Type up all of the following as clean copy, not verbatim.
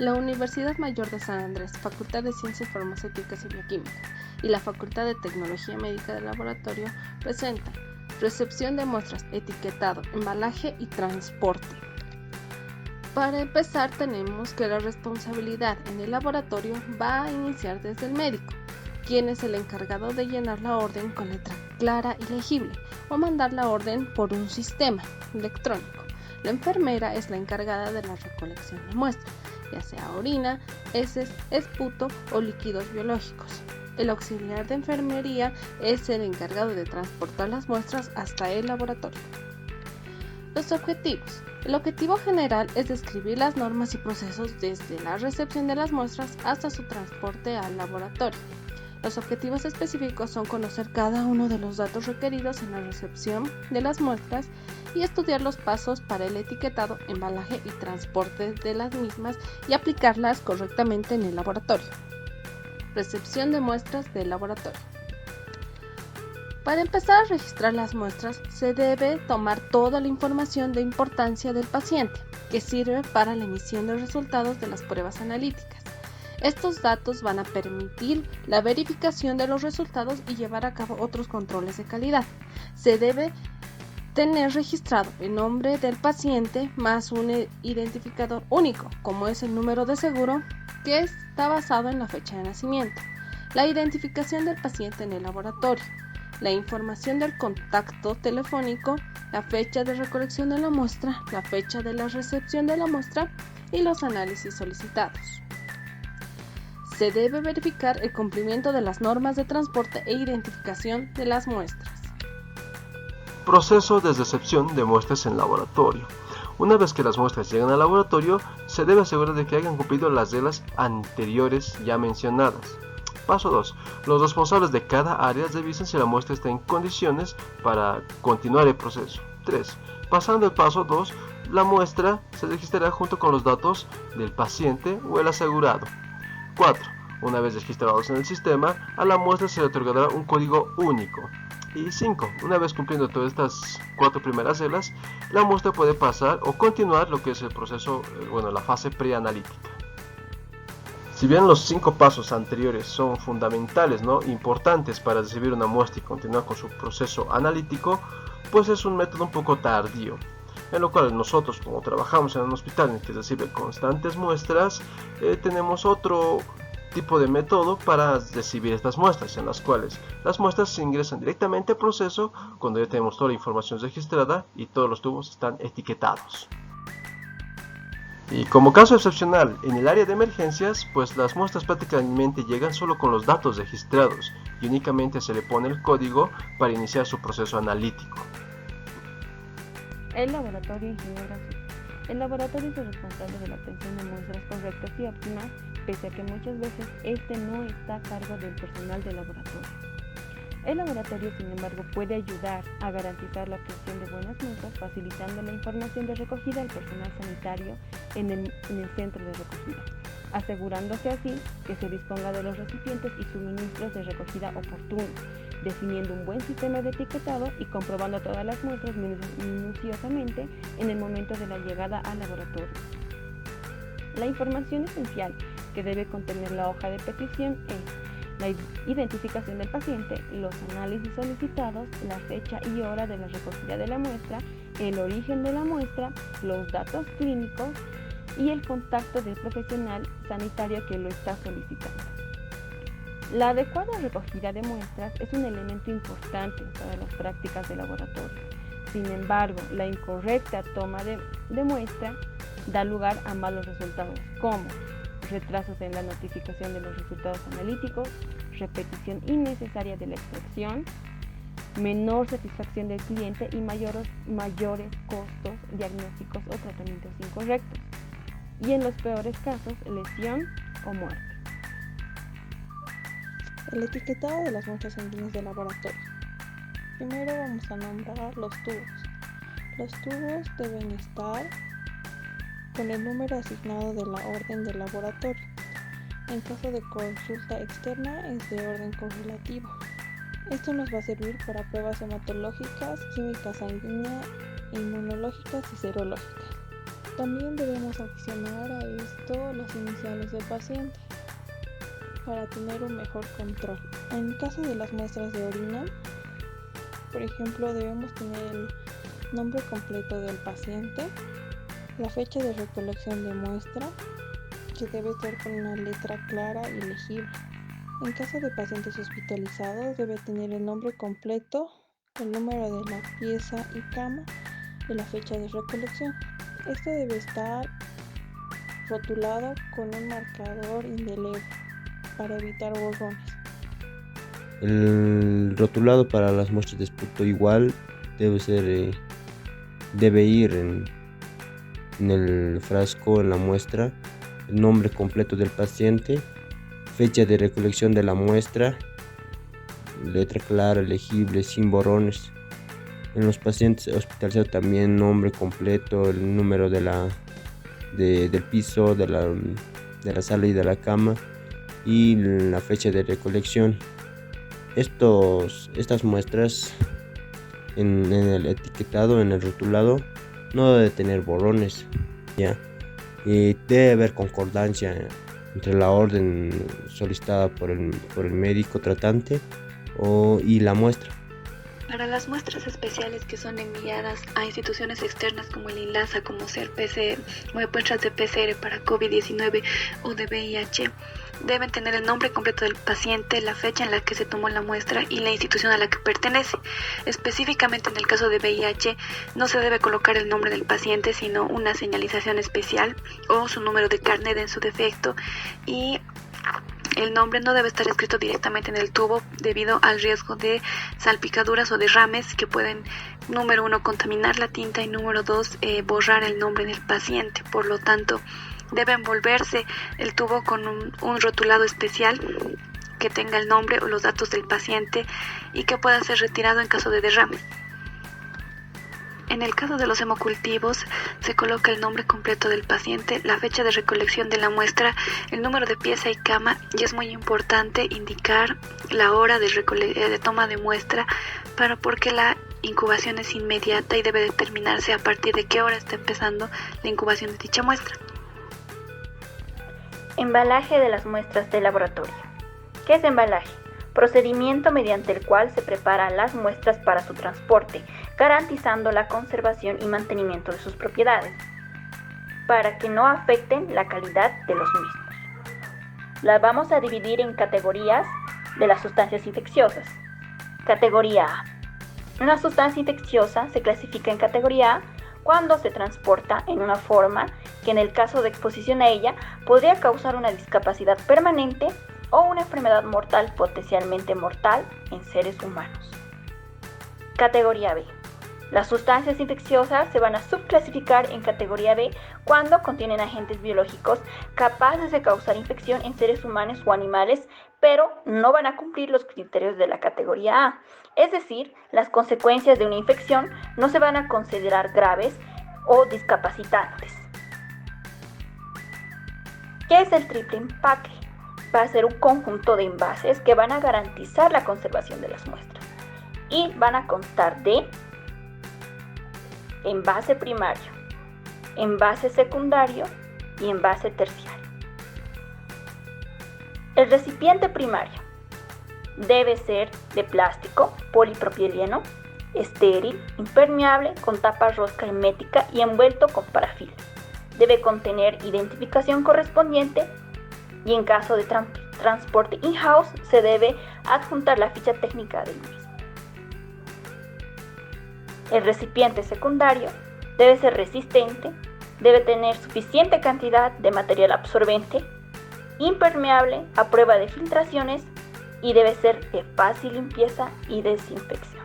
La Universidad Mayor de San Andrés, Facultad de Ciencias Farmacéuticas y Bioquímicas y la Facultad de Tecnología Médica del Laboratorio presentan recepción de muestras, etiquetado, embalaje y transporte. Para empezar, tenemos que la responsabilidad en el laboratorio va a iniciar desde el médico, quien es el encargado de llenar la orden con letra clara y legible o mandar la orden por un sistema electrónico. La enfermera es la encargada de la recolección de muestras, ya sea orina, heces, esputo o líquidos biológicos. El auxiliar de enfermería es el encargado de transportar las muestras hasta el laboratorio. Los objetivos. El objetivo general es describir las normas y procesos desde la recepción de las muestras hasta su transporte al laboratorio. Los objetivos específicos son conocer cada uno de los datos requeridos en la recepción de las muestras y estudiar los pasos para el etiquetado, embalaje y transporte de las mismas y aplicarlas correctamente en el laboratorio. Recepción de muestras del laboratorio. Para empezar a registrar las muestras, se debe tomar toda la información de importancia del paciente, que sirve para la emisión de resultados de las pruebas analíticas. Estos datos van a permitir la verificación de los resultados y llevar a cabo otros controles de calidad. Se debe tener registrado el nombre del paciente más un identificador único, como es el número de seguro, que está basado en la fecha de nacimiento, la identificación del paciente en el laboratorio, la información del contacto telefónico, la fecha de recolección de la muestra, la fecha de la recepción de la muestra y los análisis solicitados. Se debe verificar el cumplimiento de las normas de transporte e identificación de las muestras. Proceso de recepción de muestras en laboratorio. Una vez que las muestras llegan al laboratorio, se debe asegurar de que hayan cumplido las reglas anteriores ya mencionadas. Paso 2. Los responsables de cada área revisan si la muestra está en condiciones para continuar el proceso. 3. Pasando el paso 2, la muestra se registrará junto con los datos del paciente o el asegurado. 4. Una vez registrados en el sistema, a la muestra se le otorgará un código único. Y 5. Una vez cumpliendo todas estas 4 primeras reglas, la muestra puede pasar o continuar lo que es el proceso, la fase preanalítica. Si bien los 5 pasos anteriores son fundamentales, importantes para recibir una muestra y continuar con su proceso analítico, pues es un método un poco tardío, en lo cual nosotros, como trabajamos en un hospital en el que recibe constantes muestras, tenemos otro tipo de método para recibir estas muestras, en las cuales las muestras se ingresan directamente al proceso cuando ya tenemos toda la información registrada y todos los tubos están etiquetados. Y como caso excepcional, en el área de emergencias, pues las muestras prácticamente llegan solo con los datos registrados y únicamente se le pone el código para iniciar su proceso analítico. El laboratorio ingeniero azul. El laboratorio es el responsable de la obtención de muestras correctas y óptimas, pese a que muchas veces este no está a cargo del personal del laboratorio. El laboratorio, sin embargo, puede ayudar a garantizar la obtención de buenas muestras, facilitando la información de recogida al personal sanitario en el centro de recogida, asegurándose así que se disponga de los recipientes y suministros de recogida oportunos, definiendo un buen sistema de etiquetado y comprobando todas las muestras minuciosamente en el momento de la llegada al laboratorio. La información esencial que debe contener la hoja de petición es la identificación del paciente, los análisis solicitados, la fecha y hora de la recogida de la muestra, el origen de la muestra, los datos clínicos y el contacto del profesional sanitario que lo está solicitando. La adecuada recogida de muestras es un elemento importante para las prácticas de laboratorio. Sin embargo, la incorrecta toma de muestra da lugar a malos resultados, como retrasos en la notificación de los resultados analíticos, repetición innecesaria de la extracción, menor satisfacción del cliente y mayores costos diagnósticos o tratamientos incorrectos. Y en los peores casos, lesión o muerte. El etiquetado de las muestras sanguíneas de laboratorio. Primero vamos a nombrar los tubos. Los tubos deben estar con el número asignado de la orden del laboratorio. En caso de consulta externa es de orden correlativo. Esto nos va a servir para pruebas hematológicas, química sanguínea, inmunológicas y serológicas. También debemos adicionar a esto las iniciales del paciente para tener un mejor control. En caso de las muestras de orina, por ejemplo, debemos tener el nombre completo del paciente, la fecha de recolección de muestra, que debe ser con una letra clara y legible. En caso de pacientes hospitalizados, debe tener el nombre completo, el número de la pieza y cama y la fecha de recolección. Esto debe estar rotulado con un marcador indeleble para evitar borrones. El rotulado para las muestras de esputo igual debe ir en el frasco, en la muestra, el nombre completo del paciente, fecha de recolección de la muestra, letra clara, legible, sin borrones. En los pacientes hospitalizados también nombre completo, el número del piso, de la sala y de la cama y la fecha de recolección. Estas muestras en el etiquetado, en el rotulado, no debe tener borrones, ¿ya? Y debe haber concordancia entre la orden solicitada por el médico tratante y la muestra. Para las muestras especiales que son enviadas a instituciones externas como el INLASA, como ser PCR, muestras de PCR para COVID-19 o de VIH, deben tener el nombre completo del paciente, la fecha en la que se tomó la muestra y la institución a la que pertenece. Específicamente en el caso de VIH, no se debe colocar el nombre del paciente, sino una señalización especial o su número de carnet en su defecto, y el nombre no debe estar escrito directamente en el tubo debido al riesgo de salpicaduras o derrames que pueden, número 1, contaminar la tinta y número 2, borrar el nombre del paciente. Por lo tanto, debe envolverse el tubo con un rotulado especial que tenga el nombre o los datos del paciente y que pueda ser retirado en caso de derrame. En el caso de los hemocultivos, se coloca el nombre completo del paciente, la fecha de recolección de la muestra, el número de pieza y cama, y es muy importante indicar la hora de toma de muestra porque la incubación es inmediata y debe determinarse a partir de qué hora está empezando la incubación de dicha muestra. Embalaje de las muestras de laboratorio. ¿Qué es embalaje? Procedimiento mediante el cual se preparan las muestras para su transporte, garantizando la conservación y mantenimiento de sus propiedades, para que no afecten la calidad de los mismos. Las vamos a dividir en categorías de las sustancias infecciosas. Categoría A. Una sustancia infecciosa se clasifica en categoría A cuando se transporta en una forma que en el caso de exposición a ella podría causar una discapacidad permanente o una enfermedad mortal potencialmente mortal en seres humanos. Categoría B. Las sustancias infecciosas se van a subclasificar en categoría B cuando contienen agentes biológicos capaces de causar infección en seres humanos o animales, pero no van a cumplir los criterios de la categoría A. Es decir, las consecuencias de una infección no se van a considerar graves o discapacitantes. ¿Qué es el triple empaque? Va a ser un conjunto de envases que van a garantizar la conservación de las muestras y van a constar de envase primario, envase secundario y envase terciario. El recipiente primario debe ser de plástico, polipropileno, estéril, impermeable, con tapa rosca hermética y envuelto con parafil. Debe contener identificación correspondiente y en caso de transporte in-house se debe adjuntar la ficha técnica del mismo. El recipiente secundario debe ser resistente, debe tener suficiente cantidad de material absorbente, impermeable a prueba de filtraciones y debe ser de fácil limpieza y desinfección.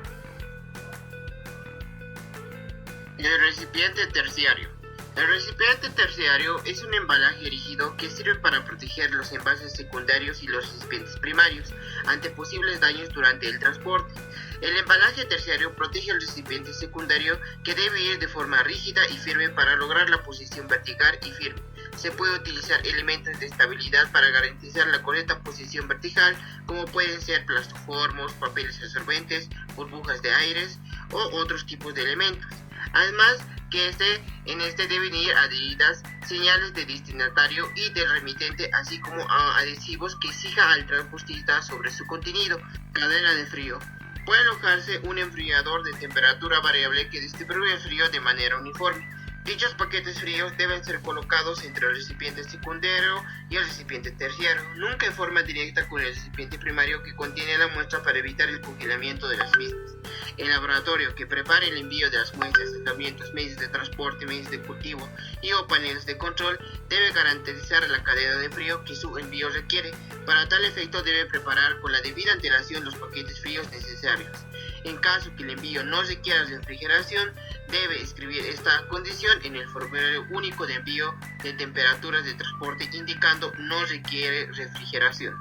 El recipiente terciario. El recipiente terciario es un embalaje rígido que sirve para proteger los envases secundarios y los recipientes primarios ante posibles daños durante el transporte. El embalaje terciario protege el recipiente secundario, que debe ir de forma rígida y firme para lograr la posición vertical y firme. Se puede utilizar elementos de estabilidad para garantizar la correcta posición vertical, como pueden ser plastoformos, papeles absorbentes, burbujas de aire o otros tipos de elementos. Además, que este En este deben ir adheridas señales de destinatario y del remitente, así como adhesivos que exijan al transportista sobre su contenido. Cadena de frío. Puede alojarse un enfriador de temperatura variable que distribuye el frío de manera uniforme. Dichos paquetes fríos deben ser colocados entre el recipiente secundario y el recipiente terciario, nunca en forma directa con el recipiente primario que contiene la muestra para evitar el congelamiento de las mismas. El laboratorio que prepare el envío de las muestras, tratamientos, medios de transporte, medios de cultivo y o paneles de control debe garantizar la cadena de frío que su envío requiere. Para tal efecto debe preparar con la debida antelación los paquetes fríos necesarios. En caso que el envío no requiera refrigeración, debe escribir esta condición en el formulario único de envío de temperaturas de transporte indicando no requiere refrigeración.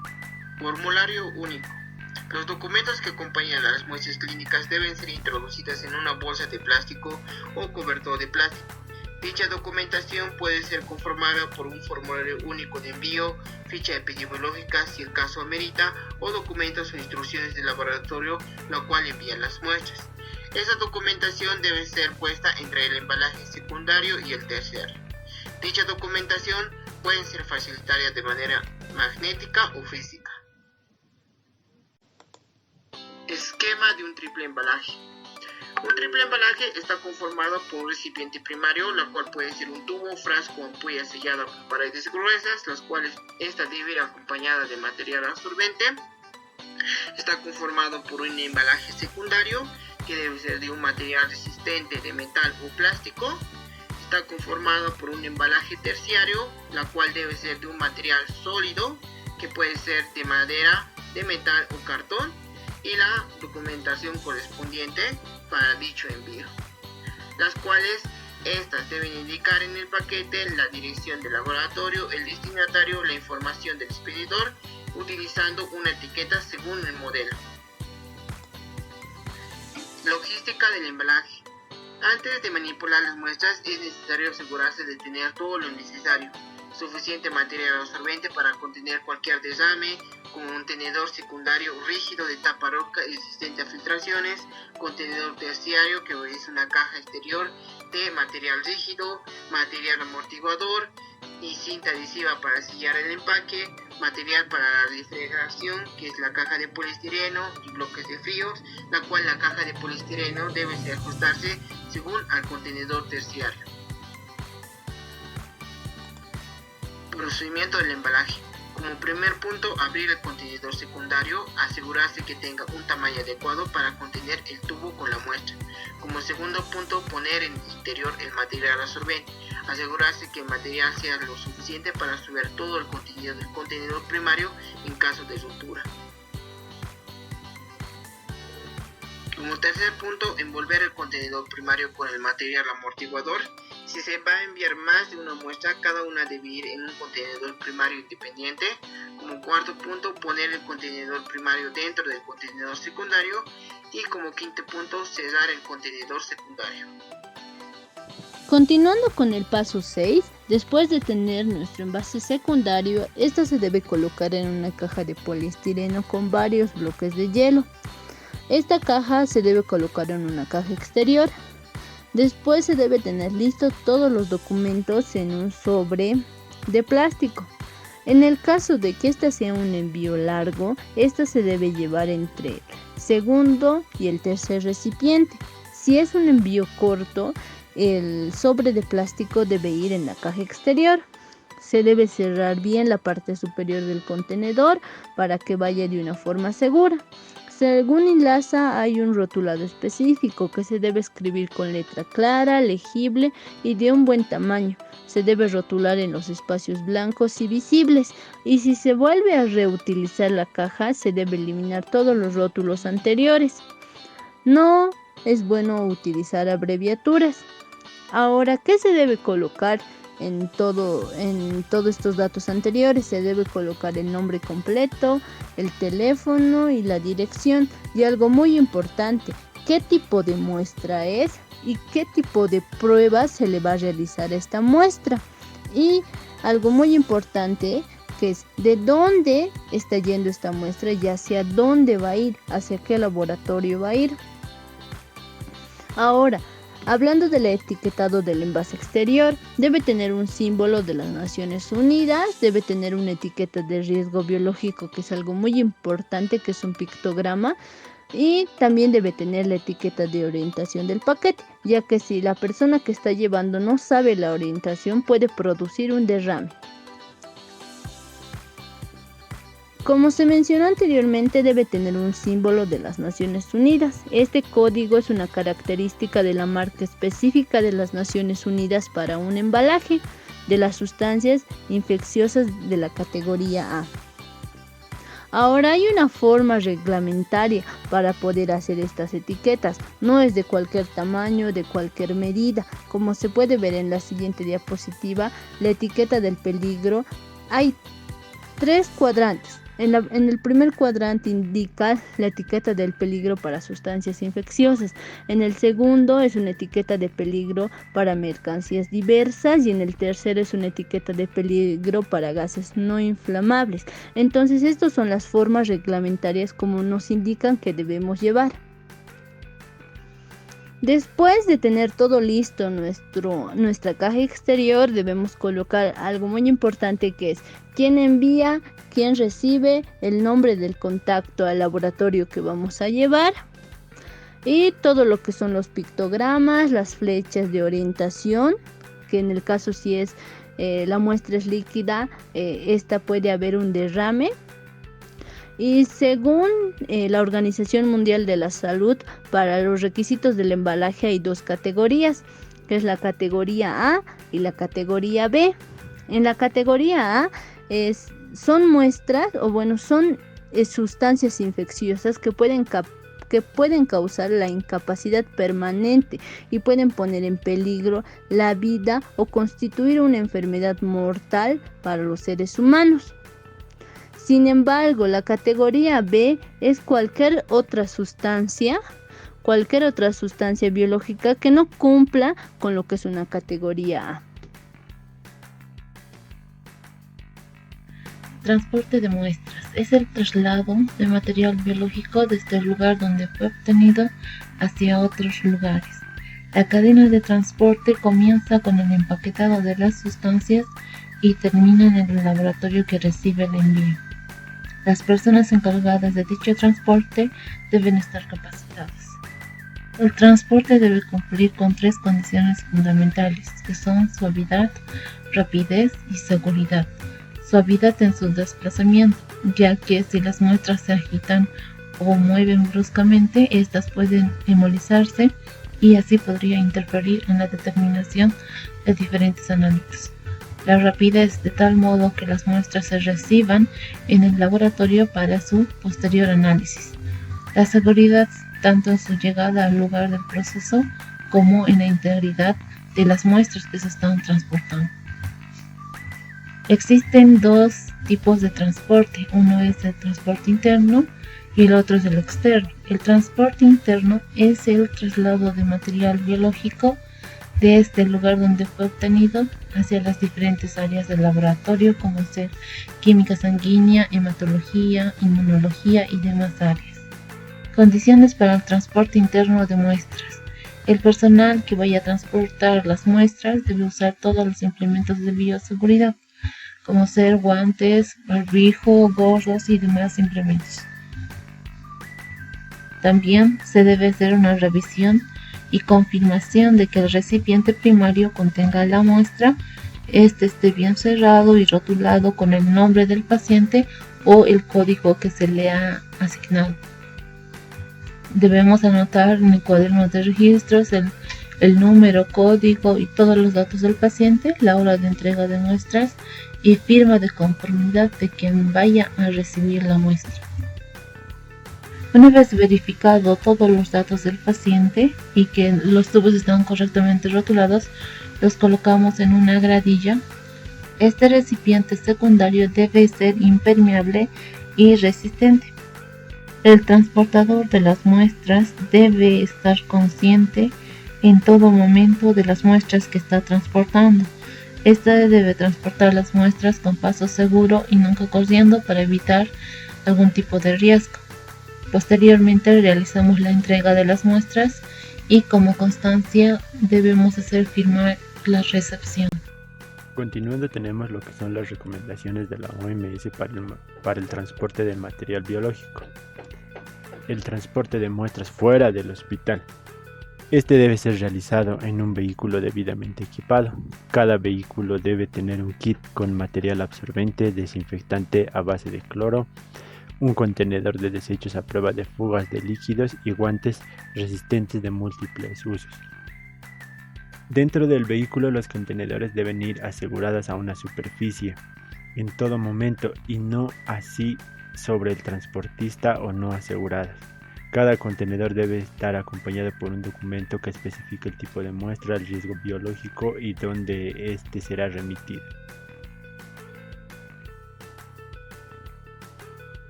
Formulario único. Los documentos que acompañan a las muestras clínicas deben ser introducidas en una bolsa de plástico o cobertor de plástico. Dicha documentación puede ser conformada por un formulario único de envío, ficha epidemiológica si el caso amerita, o documentos o instrucciones del laboratorio, lo cual envían las muestras. Esa documentación debe ser puesta entre el embalaje secundario y el terciario. Dicha documentación puede ser facilitaria de manera magnética o física. Esquema de un triple embalaje. Un triple embalaje está conformado por un recipiente primario, la cual puede ser un tubo, frasco o ampolla sellada con paredes gruesas, las cuales esta debe ir acompañada de material absorbente. Está conformado por un embalaje secundario, que debe ser de un material resistente de metal o plástico. Está conformado por un embalaje terciario, la cual debe ser de un material sólido, que puede ser de madera, de metal o cartón, y la documentación correspondiente para dicho envío, las cuales estas deben indicar en el paquete la dirección del laboratorio, el destinatario, la información del expedidor, utilizando una etiqueta según el modelo. Logística del embalaje. Antes de manipular las muestras es necesario asegurarse de tener todo lo necesario, suficiente material absorbente para contener cualquier derrame, como un contenedor secundario rígido de tapa roca resistente a filtraciones, contenedor terciario que es una caja exterior de material rígido, material amortiguador y cinta adhesiva para sellar el empaque, material para la refrigeración que es la caja de poliestireno y bloques de fríos, la cual la caja de poliestireno debe ajustarse según al contenedor terciario. Procedimiento del embalaje. Como primer punto, abrir el contenedor secundario, asegurarse que tenga un tamaño adecuado para contener el tubo con la muestra. Como segundo punto, poner en el interior el material absorbente, asegurarse que el material sea lo suficiente para absorber todo el contenido del contenedor primario en caso de ruptura. Como tercer punto, envolver el contenedor primario con el material amortiguador. Si se va a enviar más de una muestra, cada una debe ir en un contenedor primario independiente. Como cuarto punto, poner el contenedor primario dentro del contenedor secundario. Y como quinto punto, cerrar el contenedor secundario. Continuando con el paso 6, después de tener nuestro envase secundario, esta se debe colocar en una caja de poliestireno con varios bloques de hielo. Esta caja se debe colocar en una caja exterior. Después se debe tener listos todos los documentos en un sobre de plástico. En el caso de que este sea un envío largo, esta se debe llevar entre el segundo y el tercer recipiente. Si es un envío corto, el sobre de plástico debe ir en la caja exterior. Se debe cerrar bien la parte superior del contenedor para que vaya de una forma segura. Según Inlasa, hay un rotulado específico que se debe escribir con letra clara, legible y de un buen tamaño. Se debe rotular en los espacios blancos y visibles, y si se vuelve a reutilizar la caja, se debe eliminar todos los rótulos anteriores. No es bueno utilizar abreviaturas. Ahora, ¿qué se debe colocar en todos estos datos anteriores? Se debe colocar el nombre completo, el teléfono y la dirección. Y algo muy importante, qué tipo de muestra es y qué tipo de pruebas se le va a realizar a esta muestra. Y algo muy importante, que es de dónde está yendo esta muestra y hacia dónde va a ir, hacia qué laboratorio va a ir. Ahora, Hablando del etiquetado del envase exterior, debe tener un símbolo de las Naciones Unidas, debe tener una etiqueta de riesgo biológico, que es algo muy importante, que es un pictograma, y también debe tener la etiqueta de orientación del paquete, ya que si la persona que está llevando no sabe la orientación, puede producir un derrame. Como se mencionó anteriormente, debe tener un símbolo de las Naciones Unidas. Este código es una característica de la marca específica de las Naciones Unidas para un embalaje de las sustancias infecciosas de la categoría A. Ahora hay una forma reglamentaria para poder hacer estas etiquetas. No es de cualquier tamaño, de cualquier medida. Como se puede ver en la siguiente diapositiva, la etiqueta del peligro, hay 3 cuadrantes. En el primer cuadrante indica la etiqueta del peligro para sustancias infecciosas. En el segundo es una etiqueta de peligro para mercancías diversas y en el tercero es una etiqueta de peligro para gases no inflamables. Entonces, estas son las formas reglamentarias como nos indican que debemos llevar. Después de tener todo listo nuestra caja exterior, debemos colocar algo muy importante, que es quién envía, quién recibe, el nombre del contacto al laboratorio que vamos a llevar y todo lo que son los pictogramas, las flechas de orientación, que en el caso si es la muestra es líquida, esta puede haber un derrame. Y según la Organización Mundial de la Salud, para los requisitos del embalaje hay 2 categorías, que es la categoría A y la categoría B. En la categoría A son muestras, son sustancias infecciosas que pueden causar la incapacidad permanente y pueden poner en peligro la vida o constituir una enfermedad mortal para los seres humanos. Sin embargo, la categoría B es cualquier otra sustancia biológica que no cumpla con lo que es una categoría A. Transporte de muestras es el traslado de material biológico desde el lugar donde fue obtenido hacia otros lugares. La cadena de transporte comienza con el empaquetado de las sustancias y termina en el laboratorio que recibe el envío. Las personas encargadas de dicho transporte deben estar capacitadas. El transporte debe cumplir con 3 condiciones fundamentales, que son suavidad, rapidez y seguridad. Suavidad en su desplazamiento, ya que si las muestras se agitan o mueven bruscamente, estas pueden hemolizarse y así podría interferir en la determinación de diferentes análisis. La rapidez, de tal modo que las muestras se reciban en el laboratorio para su posterior análisis. La seguridad, tanto en su llegada al lugar del proceso como en la integridad de las muestras que se están transportando. Existen 2 tipos de transporte. Uno es el transporte interno y el otro es el externo. El transporte interno es el traslado de material biológico desde el lugar donde fue obtenido hacia las diferentes áreas del laboratorio, como ser química sanguínea, hematología, inmunología y demás áreas. Condiciones para el transporte interno de muestras. El personal que vaya a transportar las muestras debe usar todos los implementos de bioseguridad, como ser guantes, barbijo, gorros y demás implementos. También se debe hacer una revisión y confirmación de que el recipiente primario contenga la muestra, esté bien cerrado y rotulado con el nombre del paciente o el código que se le ha asignado. Debemos anotar en el cuaderno de registros el número, código y todos los datos del paciente, la hora de entrega de muestras y firma de conformidad de quien vaya a recibir la muestra. Una vez verificado todos los datos del paciente y que los tubos están correctamente rotulados, los colocamos en una gradilla. Este recipiente secundario debe ser impermeable y resistente. El transportador de las muestras debe estar consciente en todo momento de las muestras que está transportando. Este debe transportar las muestras con paso seguro y nunca corriendo para evitar algún tipo de riesgo. Posteriormente realizamos la entrega de las muestras y como constancia debemos hacer firmar la recepción. Continuando tenemos lo que son las recomendaciones de la OMS para el transporte de material biológico. El transporte de muestras fuera del hospital. Este debe ser realizado en un vehículo debidamente equipado. Cada vehículo debe tener un kit con material absorbente, desinfectante a base de cloro, un contenedor de desechos a prueba de fugas de líquidos y guantes resistentes de múltiples usos. Dentro del vehículo los contenedores deben ir asegurados a una superficie en todo momento y no así sobre el transportista o no aseguradas. Cada contenedor debe estar acompañado por un documento que especifique el tipo de muestra, el riesgo biológico y dónde éste será remitido.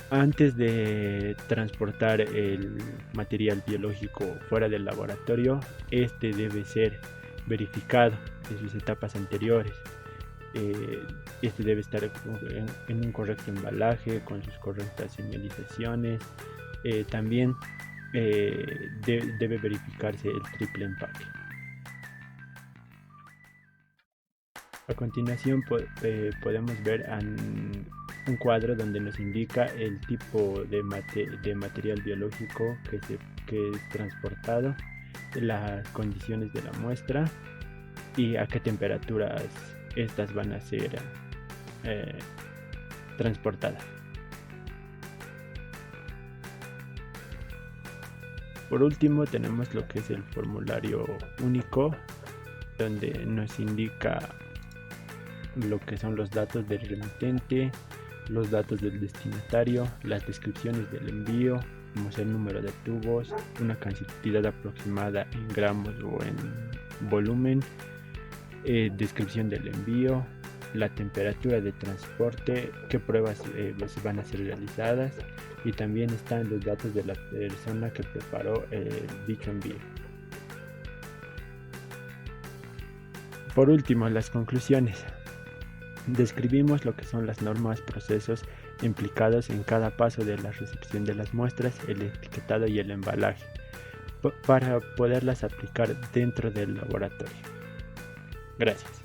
Antes de transportar el material biológico fuera del laboratorio, este debe ser verificado en sus etapas anteriores. Este debe estar en un correcto embalaje con sus correctas señalizaciones. También debe verificarse el triple empaque. A continuación podemos ver un cuadro donde nos indica el tipo de material biológico que es transportado, las condiciones de la muestra y a qué temperaturas estas van a ser transportadas. Por último tenemos lo que es el formulario único, donde nos indica lo que son los datos del remitente, los datos del destinatario, las descripciones del envío, como es el número de tubos, una cantidad aproximada en gramos o en volumen, descripción del envío, la temperatura de transporte, qué pruebas van a ser realizadas, y también están los datos de la persona que preparó dicho envío. Por último, las conclusiones. Describimos lo que son las normas, procesos implicados en cada paso de la recepción de las muestras, el etiquetado y el embalaje, para poderlas aplicar dentro del laboratorio. Gracias.